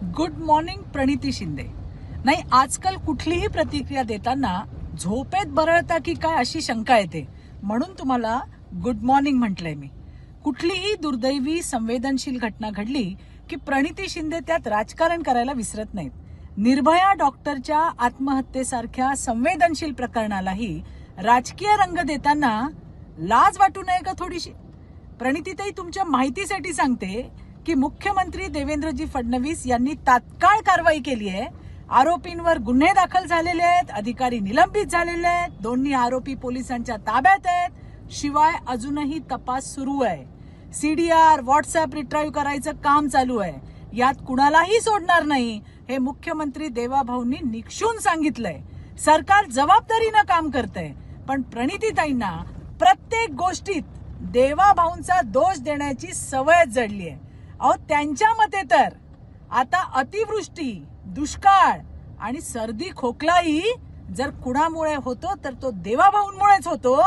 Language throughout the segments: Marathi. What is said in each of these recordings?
Good morning Praniti Shinde. नाही, आजकाल कुठलीही प्रतिक्रिया देताना झोपेत बरळता की काय अशी शंका येते, म्हणून तुम्हाला गुड मॉर्निंग म्हटलंय मी. कुठलीही दुर्दैवी संवेदनशील घटना घडली की प्रणिती शिंदे त्यात राजकारण करायला विसरत नाहीत. निर्भया डॉक्टरच्या आत्महत्येसारख्या संवेदनशील प्रकरणालाही राजकीय रंग देताना लाज वाटू नये का थोडीशी? प्रणितीताई, तुमच्या माहितीसाठी सांगते की मुख्यमंत्री देवेंद्रजी फडणवीस यांनी तात्काळ कारवाई केली आहे. आरोपींवर गुन्हे दाखल झालेले आहेत, अधिकारी निलंबित झालेले आहेत, दोन्ही आरोपी पोलिसांच्या ताब्यात आहेत. शिवाय अजूनही तपास सुरू आहे. सीडीआर, व्हॉट्सअप रिट्राईव्ह करायचं काम चालू आहे. यात कुणालाही सोडणार नाही हे मुख्यमंत्री देवाभाऊंनी निक्षून सांगितलंय. सरकार जबाबदारीनं काम करतंय, पण प्रणितीताईंना प्रत्येक गोष्टीत देवाभाऊंचा दोष देण्याची सवयच जडली आहे. अहो, त्यांच्या मते तर आता अतिवृष्टी, दुष्काळ आणि सर्दी खोकलाही जर कुणामुळे होतो तर तो देवाभाऊंमुळेच होतो,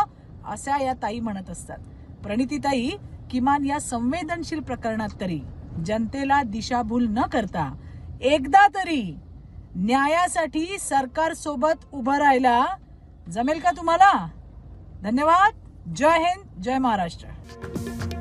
अशा या ताई म्हणत असतात. प्रणितीताई, किमान या संवेदनशील प्रकरणात तरी जनतेला दिशाभूल न करता एकदा तरी न्यायासाठी सरकार सोबत उभं राहायला जमेल का तुम्हाला? धन्यवाद. जय हिंद, जय महाराष्ट्र.